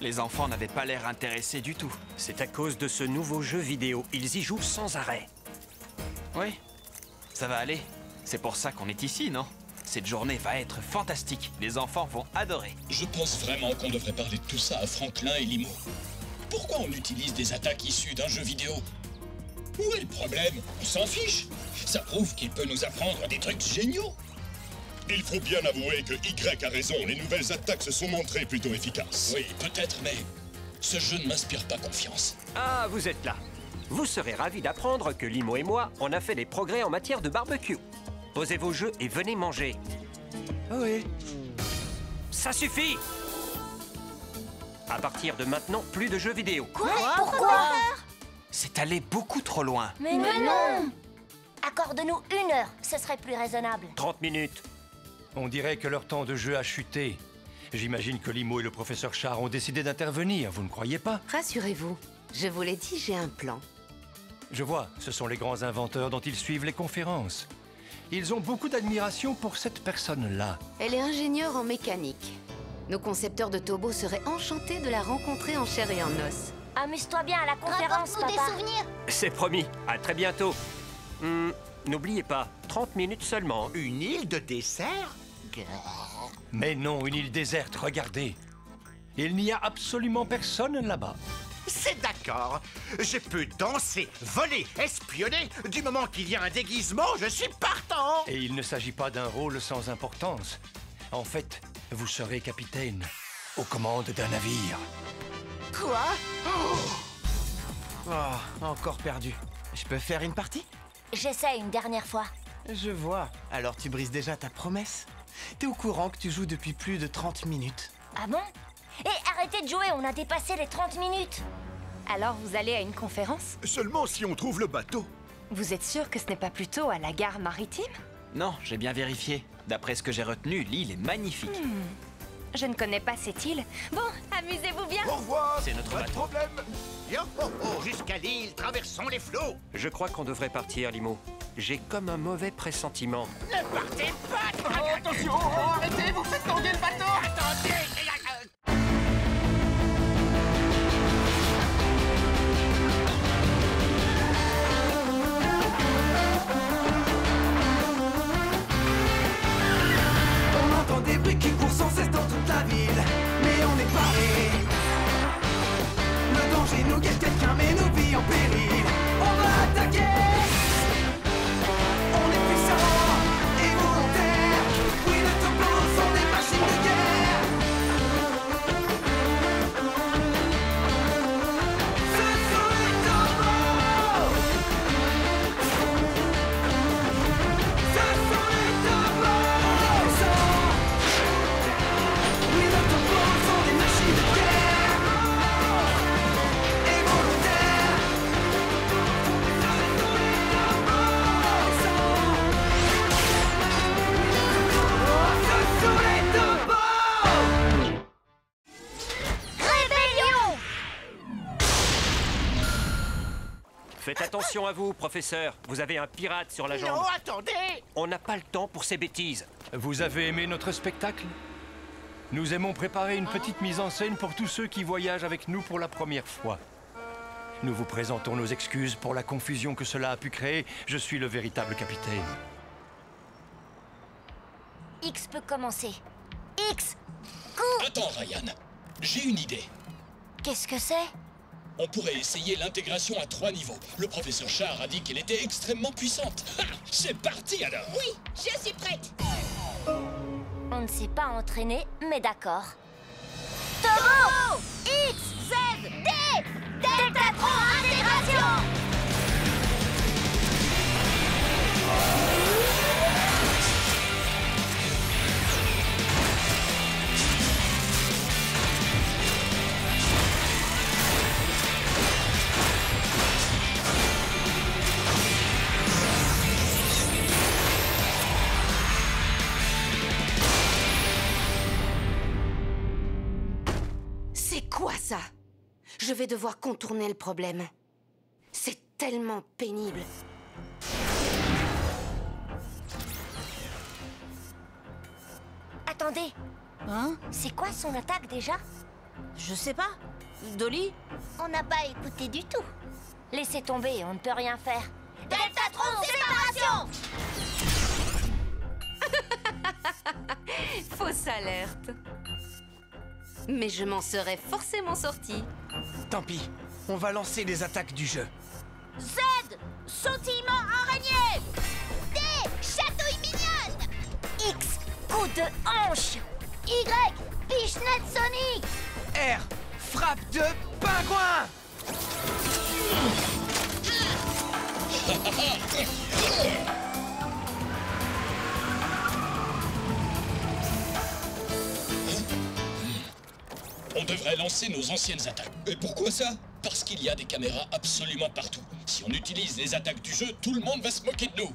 Les enfants n'avaient pas l'air intéressés du tout. C'est à cause de ce nouveau jeu vidéo. Ils y jouent sans arrêt. Oui, ça va aller. C'est pour ça qu'on est ici, non? Cette journée va être fantastique. Les enfants vont adorer. Je pense vraiment qu'on devrait parler de tout ça à Franklin et Limo. Pourquoi on utilise des attaques issues d'un jeu vidéo? Où est le problème? On s'en fiche. Ça prouve qu'il peut nous apprendre des trucs géniaux. Il faut bien avouer que Y a raison, les nouvelles attaques se sont montrées plutôt efficaces. Oui, peut-être, mais ce jeu ne m'inspire pas confiance. Ah, vous êtes là. Vous serez ravis d'apprendre que Limo et moi, on a fait des progrès en matière de barbecue. Posez vos jeux et venez manger. Oui. Ça suffit! À partir de maintenant, plus de jeux vidéo. Quoi? Pourquoi? C'est allé beaucoup trop loin. Mais non! Accorde-nous 1 heure, ce serait plus raisonnable. 30 minutes. On dirait que leur temps de jeu a chuté. J'imagine que Limo et le professeur Char ont décidé d'intervenir, vous ne croyez pas? Rassurez-vous, je vous l'ai dit, j'ai un plan. Je vois, ce sont les grands inventeurs dont ils suivent les conférences. Ils ont beaucoup d'admiration pour cette personne-là. Elle est ingénieure en mécanique. Nos concepteurs de Tobo seraient enchantés de la rencontrer en chair et en os. Amuse-toi bien à la conférence, Rapporte-nous des papa. souvenirs. C'est promis. À très bientôt. N'oubliez pas, 30 minutes seulement. Une île de dessert? Mais non, une île déserte, regardez. Il n'y a absolument personne là-bas. C'est d'accord. Je peux danser, voler, espionner. Du moment qu'il y a un déguisement, je suis partant. Et il ne s'agit pas d'un rôle sans importance. En fait, vous serez capitaine, aux commandes d'un navire. Quoi? Oh, encore perdu. Je peux faire une partie? J'essaie une dernière fois. Je vois. Alors tu brises déjà ta promesse? T'es au courant que tu joues depuis plus de 30 minutes? Ah bon? Et arrêtez de jouer, on a dépassé les 30 minutes. Alors vous allez à une conférence? Seulement si on trouve le bateau. Vous êtes sûr que ce n'est pas plutôt à la gare maritime? Non, j'ai bien vérifié. D'après ce que j'ai retenu, l'île est magnifique. Je ne connais pas cette île. Bon, amusez-vous bien. Au revoir. C'est notre Pas de bateau. problème. Yo ho ho, jusqu'à l'île, traversons les flots. Je crois qu'on devrait partir, Limo. J'ai comme un mauvais pressentiment. Ne partez pas. Attention, arrêtez, vous faites tanguer le bateau. Attendez. On entend des bruits qui courent sans cesse dans toute la ville, mais on est paré. Le danger nous guette, quelqu'un met nos vies en péril. On va attaquer. On est puissants et volontaires. Oui, les topos sont des machines de guerre. Ce sont les topos. Ce sont les topos. Puissants. Oui, les topos sont des machines de guerre. Et volontaires. Ce sont les topos. Ce sont les topos. Rébellion! Faites attention à vous, professeur. Vous avez un pirate sur la jambe. Non, attendez. On n'a pas le temps pour ces bêtises. Vous avez aimé notre spectacle? Nous aimons préparer une petite mise en scène pour tous ceux qui voyagent avec nous pour la première fois. Nous vous présentons nos excuses pour la confusion que cela a pu créer. Je suis le véritable capitaine. X peut commencer. X! Coup! Attends, Ryan. J'ai une idée. Qu'est-ce que c'est? On pourrait essayer l'intégration à 3 niveaux. Le professeur Char a dit qu'elle était extrêmement puissante. Ha! C'est parti alors. Oui, je suis prête. On ne s'est pas entraîné, mais d'accord. Turbo! X, Z, D! Deltatron intégration! C'est quoi ça? Je vais devoir contourner le problème. C'est tellement pénible. Attendez. Hein? C'est quoi son attaque déjà? Je sais pas. Dolly? On n'a pas écouté du tout. Laissez tomber, on ne peut rien faire. Deltatron, séparation! Fausse alerte. Mais je m'en serais forcément sortie. Tant pis, on va lancer les attaques du jeu. Z, sautillement araignée. D, chatouille mignonne. X, coup de hanche. Y, pichenette sonique. R, frappe de pingouin. On devrait lancer nos anciennes attaques. Et pourquoi ça? Parce qu'il y a des caméras absolument partout. Si on utilise les attaques du jeu, tout le monde va se moquer de nous.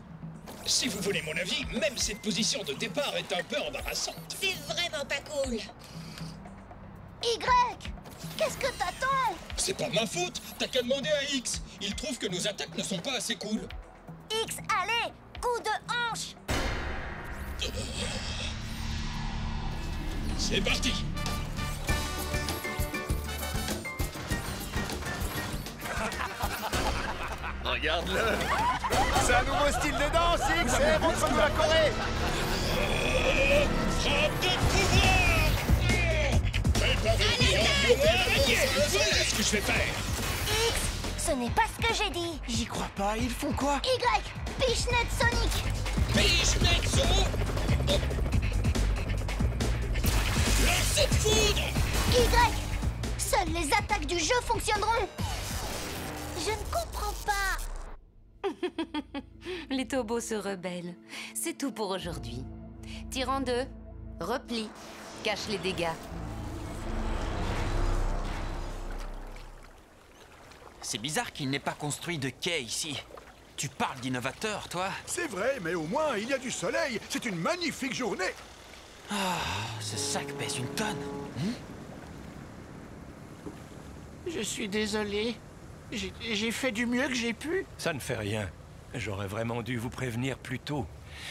Si vous voulez mon avis, même cette position de départ est un peu embarrassante. C'est vraiment pas cool. Y, qu'est-ce que t'attends? C'est pas de ma faute. T'as qu'à demander à X. Il trouve que nos attaques ne sont pas assez cool. X, allez, coup de hanche. C'est parti. Regarde-le. C'est un nouveau style de danse, X. Montre-nous la Corée. Frappe de pouvoir. Préparez-vous. Voilà ce que je vais faire. X, ce n'est pas ce que j'ai dit. J'y crois pas, ils font quoi? Y, pichenette sonique. Pichenette Zo. Lancez de foudre. Y, seules les attaques du jeu fonctionneront. Je ne comprends pas. Les Tobos se rebellent. C'est tout pour aujourd'hui. Tyran 2, replie, cache les dégâts. C'est bizarre qu'il n'ait pas construit de quai ici. Tu parles d'innovateur, toi? C'est vrai, mais au moins, il y a du soleil. C'est une magnifique journée. Ah, ce sac pèse une tonne. Je suis désolé. J'ai fait du mieux que j'ai pu. Ça ne fait rien. J'aurais vraiment dû vous prévenir plus tôt.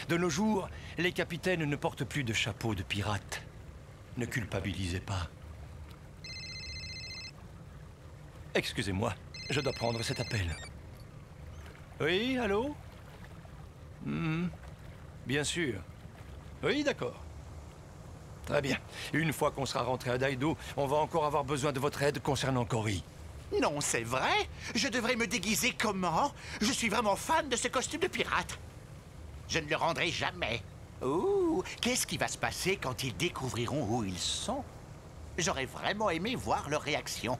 De nos jours, les capitaines ne portent plus de chapeau de pirate. Ne culpabilisez pas. Excusez-moi, je dois prendre cet appel. Oui, allô? Bien sûr. Oui, d'accord. Très bien. Une fois qu'on sera rentré à Daido, on va encore avoir besoin de votre aide concernant Cory. Non, c'est vrai. Je devrais me déguiser comment? Je suis vraiment fan de ce costume de pirate. Je ne le rendrai jamais. Ouh, qu'est-ce qui va se passer quand ils découvriront où ils sont? J'aurais vraiment aimé voir leur réaction.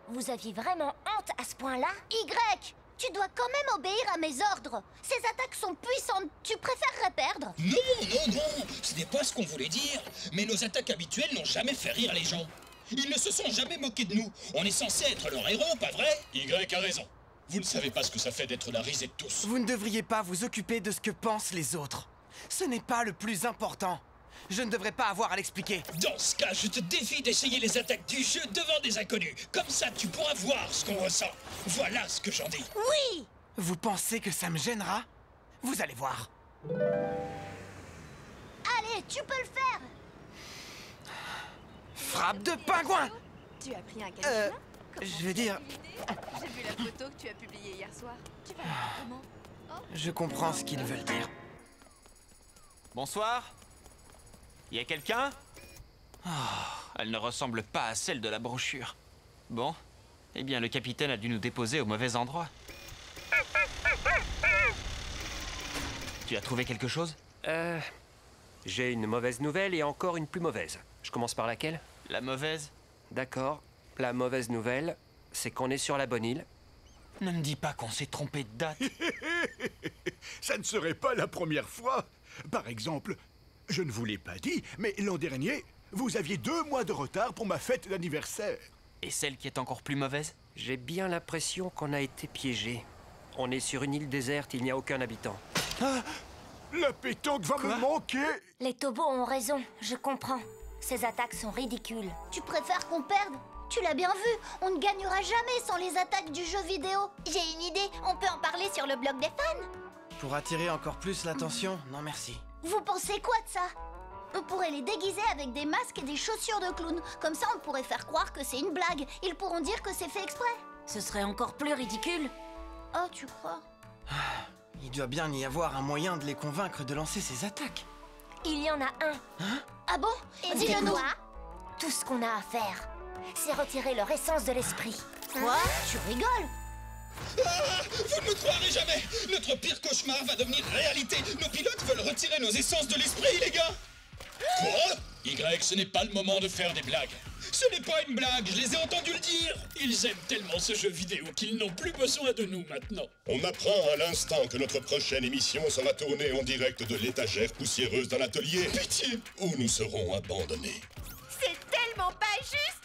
Vous aviez vraiment honte à ce point-là? Y, tu dois quand même obéir à mes ordres. Ces attaques sont puissantes. Tu préférerais perdre? Non, ce n'est pas ce qu'on voulait dire. Mais nos attaques habituelles n'ont jamais fait rire les gens. Ils ne se sont jamais moqués de nous. On est censé être leur héros, pas vrai? Y a raison. Vous ne savez pas ce que ça fait d'être la risée de tous. Vous ne devriez pas vous occuper de ce que pensent les autres. Ce n'est pas le plus important. Je ne devrais pas avoir à l'expliquer. Dans ce cas, je te défie d'essayer les attaques du jeu devant des inconnus. Comme ça, tu pourras voir ce qu'on ressent. Voilà ce que j'en dis. Oui! Vous pensez que ça me gênera? Vous allez voir. Allez, tu peux le faire! Frappe de pingouin! Tu as pris un cadeau? Je veux dire... J'ai vu la photo que tu as publiée hier soir. Tu vas comment? Je comprends ce qu'ils veulent dire. Bonsoir. Y a quelqu'un? Elle ne ressemble pas à celle de la brochure. Bon, eh bien le capitaine a dû nous déposer au mauvais endroit. Tu as trouvé quelque chose? J'ai une mauvaise nouvelle et encore une plus mauvaise. Je commence par laquelle? La mauvaise? D'accord. La mauvaise nouvelle, c'est qu'on est sur la bonne île. Ne me dis pas qu'on s'est trompé de date. Ça ne serait pas la première fois. Par exemple, je ne vous l'ai pas dit, mais l'an dernier, vous aviez 2 mois de retard pour ma fête d'anniversaire. Et celle qui est encore plus mauvaise? J'ai bien l'impression qu'on a été piégés. On est sur une île déserte, il n'y a aucun habitant. Ah, la pétanque va me manquer. Les Tobos ont raison, je comprends. Ces attaques sont ridicules. Tu préfères qu'on perde? Tu l'as bien vu, on ne gagnera jamais sans les attaques du jeu vidéo. J'ai une idée, on peut en parler sur le blog des fans. Pour attirer encore plus l'attention, non merci. Vous pensez quoi de ça? On pourrait les déguiser avec des masques et des chaussures de clown. Comme ça, on pourrait faire croire que c'est une blague. Ils pourront dire que c'est fait exprès. Ce serait encore plus ridicule. Oh, tu crois? Il doit bien y avoir un moyen de les convaincre de lancer ces attaques. Il y en a un. Ah bon? Et dis-le-nous. Tout ce qu'on a à faire, c'est retirer leur essence de l'esprit. Quoi? Tu rigoles? Ah, vous ne me croirez jamais. Notre pire cauchemar va devenir réalité. Nos pilotes veulent retirer nos essences de l'esprit, les gars. Quoi? Y, ce n'est pas le moment de faire des blagues. Ce n'est pas une blague, je les ai entendus le dire. Ils aiment tellement ce jeu vidéo qu'ils n'ont plus besoin de nous maintenant. On apprend à l'instant que notre prochaine émission sera tournée en direct de l'étagère poussiéreuse d'un atelier. Pitié. Où nous serons abandonnés. C'est tellement pas juste!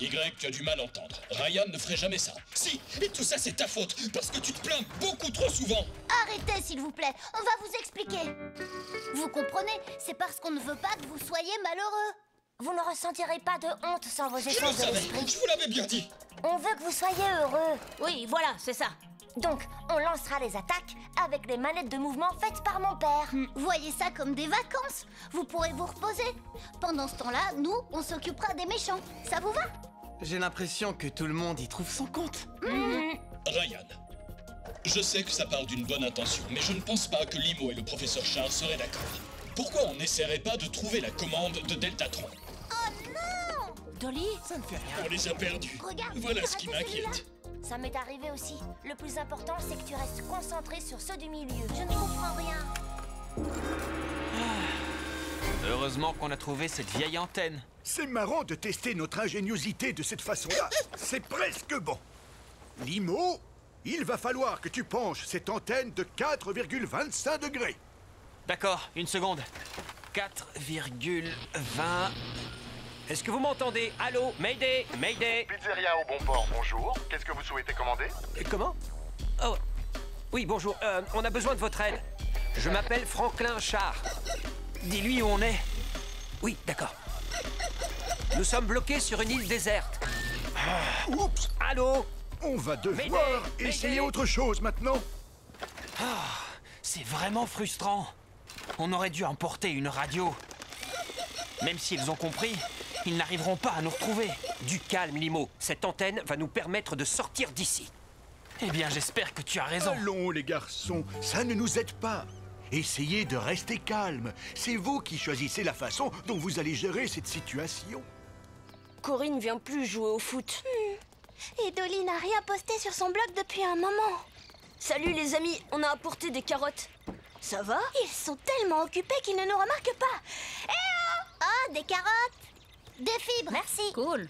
Y, tu as du mal à entendre. Ryan ne ferait jamais ça. Si, et tout ça c'est ta faute, parce que tu te plains beaucoup trop souvent. Arrêtez, s'il vous plaît. On va vous expliquer. Vous comprenez? C'est parce qu'on ne veut pas que vous soyez malheureux. Vous ne ressentirez pas de honte sans vos Je le essences de savais, l'esprit. je vous l'avais bien dit. On veut que vous soyez heureux. Oui, voilà, c'est ça. Donc, on lancera les attaques avec les manettes de mouvement faites par mon père. Voyez ça comme des vacances. Vous pourrez vous reposer. Pendant ce temps-là, nous, on s'occupera des méchants. Ça vous va? J'ai l'impression que tout le monde y trouve son compte. Ryan, je sais que ça part d'une bonne intention, mais je ne pense pas que Limo et le professeur Charles seraient d'accord. Pourquoi on n'essaierait pas de trouver la commande de Deltatron? Oh non! Dolly? Ça ne fait rien. On les a perdus. Regarde, Voilà ce raté qui m'inquiète. Ça m'est arrivé aussi. Le plus important, c'est que tu restes concentré sur ceux du milieu. Je ne comprends rien. Heureusement qu'on a trouvé cette vieille antenne. C'est marrant de tester notre ingéniosité de cette façon-là. C'est presque bon. Limo, il va falloir que tu penches cette antenne de 4,25 degrés. D'accord, une seconde. 4,20... Est-ce que vous m'entendez? Allô? Mayday? Mayday? Pizzeria au bon port, bonjour. Qu'est-ce que vous souhaitez commander? Comment? Oh, oui, bonjour. On a besoin de votre aide. Je m'appelle Franklin Char. Dis-lui où on est. Oui, d'accord. Nous sommes bloqués sur une île déserte. Oups! Allô? On va devoir Mayday, essayer Mayday. autre chose maintenant. C'est vraiment frustrant. On aurait dû emporter une radio. Même s'ils ont compris, ils n'arriveront pas à nous retrouver. Du calme, Limo. Cette antenne va nous permettre de sortir d'ici. Eh bien, j'espère que tu as raison. Allons, les garçons, ça ne nous aide pas. Essayez de rester calme. C'est vous qui choisissez la façon dont vous allez gérer cette situation. Corinne vient plus jouer au foot. Et Dolly n'a rien posté sur son blog depuis un moment. Salut les amis, on a apporté des carottes. Ça va? Ils sont tellement occupés qu'ils ne nous remarquent pas. Eh oh! Ah, des carottes! Des fibres! Merci. Cool.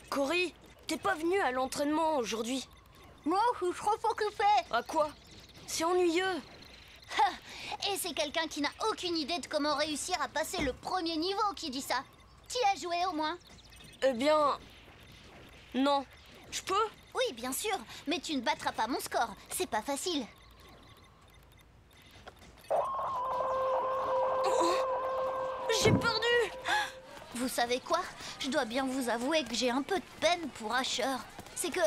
Cory, t'es pas venue à l'entraînement aujourd'hui? Non, je suis trop occupée. À quoi? C'est ennuyeux. Et c'est quelqu'un qui n'a aucune idée de comment réussir à passer le premier niveau qui dit ça. T'y as joué au moins? Eh bien... Non. Je peux? Oui, bien sûr, mais tu ne battras pas mon score. C'est pas facile. J'ai perdu! Vous savez quoi? Je dois bien vous avouer que j'ai un peu de peine pour Asher. C'est que...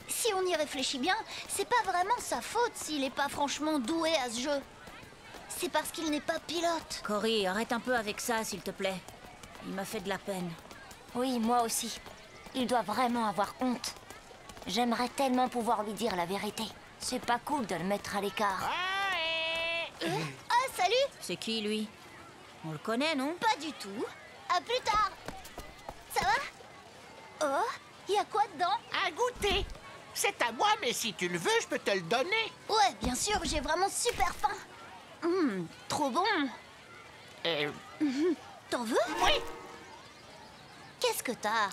si on y réfléchit bien, c'est pas vraiment sa faute s'il est pas franchement doué à ce jeu. C'est parce qu'il n'est pas pilote. Cory, arrête un peu avec ça, s'il te plaît. Il m'a fait de la peine. Oui, moi aussi. Il doit vraiment avoir honte. J'aimerais tellement pouvoir lui dire la vérité. C'est pas cool de le mettre à l'écart. Ah, salut! C'est qui, lui? On le connaît, non? Pas du tout. À plus tard. Ça va? Oh, y a quoi dedans? Un goûter. C'est à moi, mais si tu le veux, je peux te le donner. Ouais, bien sûr, j'ai vraiment super faim. Trop bon. T'en veux? Oui. Qu'est-ce que t'as?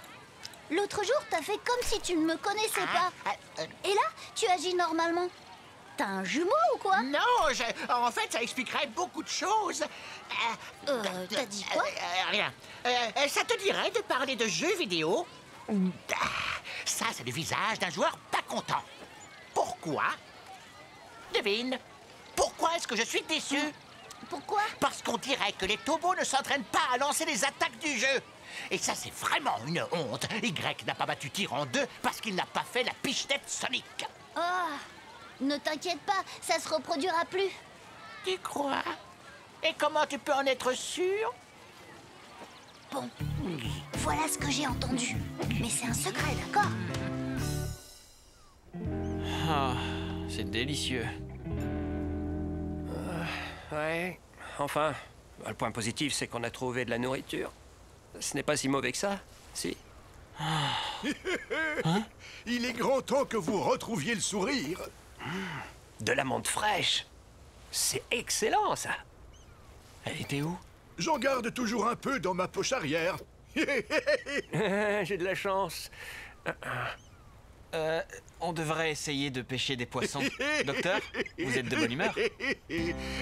L'autre jour, t'as fait comme si tu ne me connaissais pas. Et là, tu agis normalement. T'as un jumeau ou quoi? Non, en fait, ça expliquerait beaucoup de choses. T'as dit quoi? Rien. Ça te dirait de parler de jeux vidéo? Ça, c'est le visage d'un joueur pas content. Pourquoi? Devine. Pourquoi est-ce que je suis déçu? Pourquoi? Parce qu'on dirait que les tobos ne s'entraînent pas à lancer les attaques du jeu. Et ça, c'est vraiment une honte. Y n'a pas battu Tyran 2 parce qu'il n'a pas fait la pichenette Sonic. Oh, ne t'inquiète pas, ça se reproduira plus. Tu crois? Et comment tu peux en être sûr? Bon, voilà ce que j'ai entendu. Mais c'est un secret, d'accord? Ah, c'est délicieux. Ouais, enfin, le point positif, c'est qu'on a trouvé de la nourriture. Ce n'est pas si mauvais que ça, si. Hein? Il est grand temps que vous retrouviez le sourire. De la menthe fraîche. C'est excellent, ça. Elle était où? J'en garde toujours un peu dans ma poche arrière. J'ai de la chance. On devrait essayer de pêcher des poissons. Docteur, vous êtes de bonne humeur?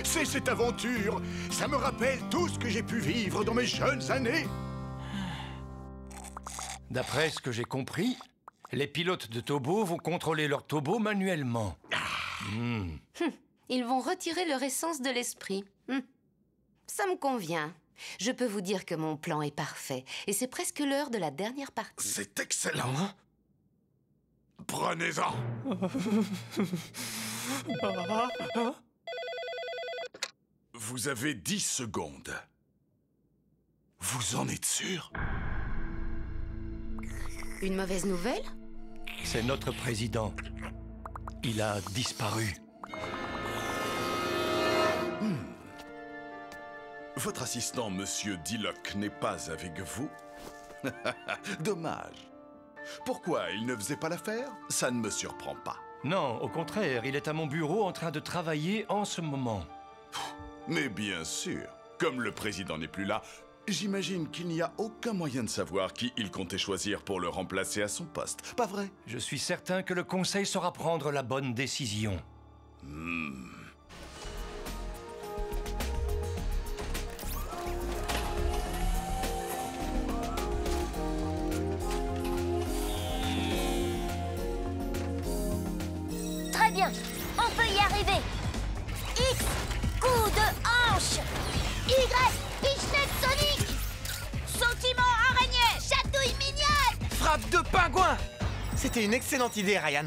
C'est cette aventure. Ça me rappelle tout ce que j'ai pu vivre dans mes jeunes années. D'après ce que j'ai compris, les pilotes de Tobo vont contrôler leur Tobo manuellement. Ils vont retirer leur essence de l'esprit. Ça me convient. Je peux vous dire que mon plan est parfait. Et c'est presque l'heure de la dernière partie. C'est excellent. Prenez-en. Vous avez 10 secondes. Vous en êtes sûr? Une mauvaise nouvelle? C'est notre président. Il a disparu. Votre assistant, Monsieur Dillock, n'est pas avec vous? Dommage. Pourquoi il ne faisait pas l'affaire? Ça ne me surprend pas. Non, au contraire, il est à mon bureau en train de travailler en ce moment. Mais bien sûr, comme le président n'est plus là, j'imagine qu'il n'y a aucun moyen de savoir qui il comptait choisir pour le remplacer à son poste, pas vrai? Je suis certain que le Conseil saura prendre la bonne décision. Très bien, on peut y arriver. X, coup de hanche. Y, pichenette sonique. Sautiment araignée, chatouille mignonne. Frappe de pingouin. C'était une excellente idée, Ryan.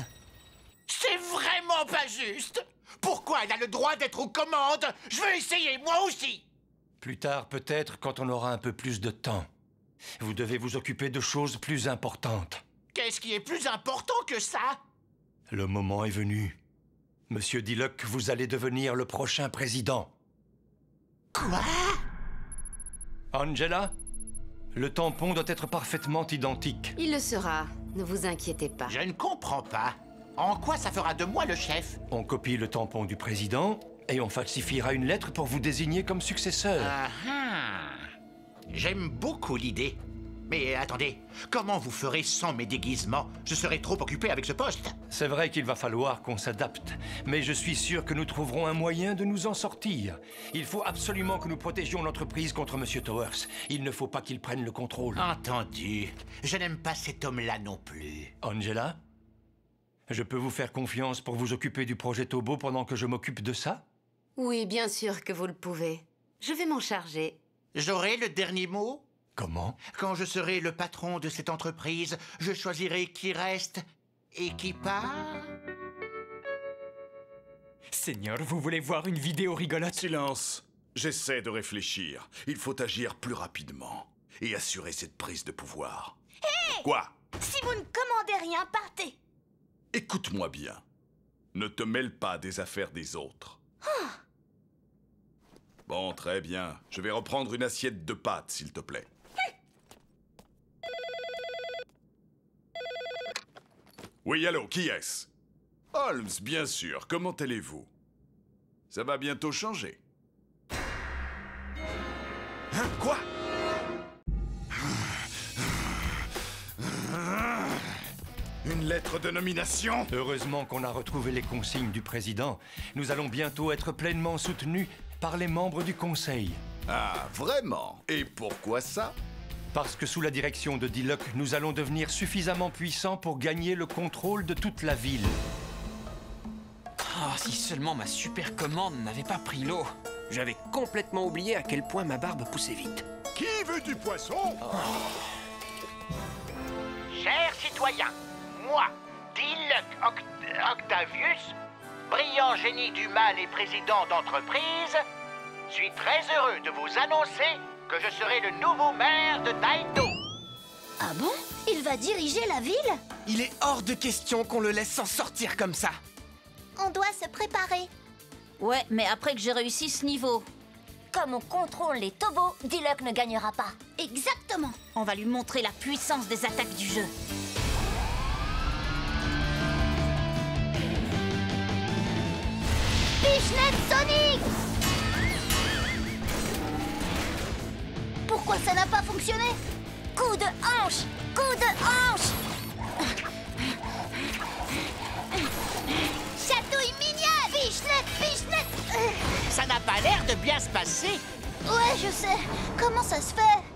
C'est vraiment pas juste! Pourquoi elle a le droit d'être aux commandes? Je veux essayer, moi aussi! Plus tard, peut-être, quand on aura un peu plus de temps. Vous devez vous occuper de choses plus importantes. Qu'est-ce qui est plus important que ça? Le moment est venu. Monsieur Dillock, vous allez devenir le prochain président. Quoi? Angela, le tampon doit être parfaitement identique. Il le sera, ne vous inquiétez pas. Je ne comprends pas. En quoi ça fera de moi le chef? On copie le tampon du président et on falsifiera une lettre pour vous désigner comme successeur. J'aime beaucoup l'idée. Mais attendez, comment vous ferez sans mes déguisements? Je serai trop occupé avec ce poste. C'est vrai qu'il va falloir qu'on s'adapte, mais je suis sûr que nous trouverons un moyen de nous en sortir. Il faut absolument que nous protégions l'entreprise contre Monsieur Towers. Il ne faut pas qu'il prenne le contrôle. Entendu. Je n'aime pas cet homme-là non plus. Angela, je peux vous faire confiance pour vous occuper du projet Tobo pendant que je m'occupe de ça? Oui, bien sûr que vous le pouvez. Je vais m'en charger. J'aurai le dernier mot? Comment? Quand je serai le patron de cette entreprise, je choisirai qui reste et qui part. Seigneur, vous voulez voir une vidéo rigolote? Silence. J'essaie de réfléchir. Il faut agir plus rapidement et assurer cette prise de pouvoir. Hé! Quoi? Si vous ne commandez rien, partez. Écoute-moi bien. Ne te mêle pas des affaires des autres. Bon, très bien. Je vais reprendre une assiette de pâtes, s'il te plaît. Oui, allô, qui est-ce? Holmes, bien sûr. Comment allez-vous? Ça va bientôt changer. Hein? Quoi? Une lettre de nomination? Heureusement qu'on a retrouvé les consignes du président. Nous allons bientôt être pleinement soutenus par les membres du Conseil. Ah, vraiment? Et pourquoi ça? Parce que sous la direction de Dillock, nous allons devenir suffisamment puissants pour gagner le contrôle de toute la ville. Ah, si seulement ma super commande n'avait pas pris l'eau. J'avais complètement oublié à quel point ma barbe poussait vite. Qui veut du poisson? Chers citoyens, moi, Dillock Octavius, brillant génie du mal et président d'entreprise, suis très heureux de vous annoncer que je serai le nouveau maire de Taito. Ah bon? Il va diriger la ville? Il est hors de question qu'on le laisse s'en sortir comme ça. On doit se préparer. Ouais, mais après que j'ai réussi ce niveau. Comme on contrôle les tobos, Diluc ne gagnera pas. Exactement. On va lui montrer la puissance des attaques du jeu. Fishnet Sonic! Pourquoi ça n'a pas fonctionné? Coup de hanche! Coup de hanche! Chatouille mignonne! Fishnet! Ça n'a pas l'air de bien se passer. Ouais, je sais. Comment ça se fait?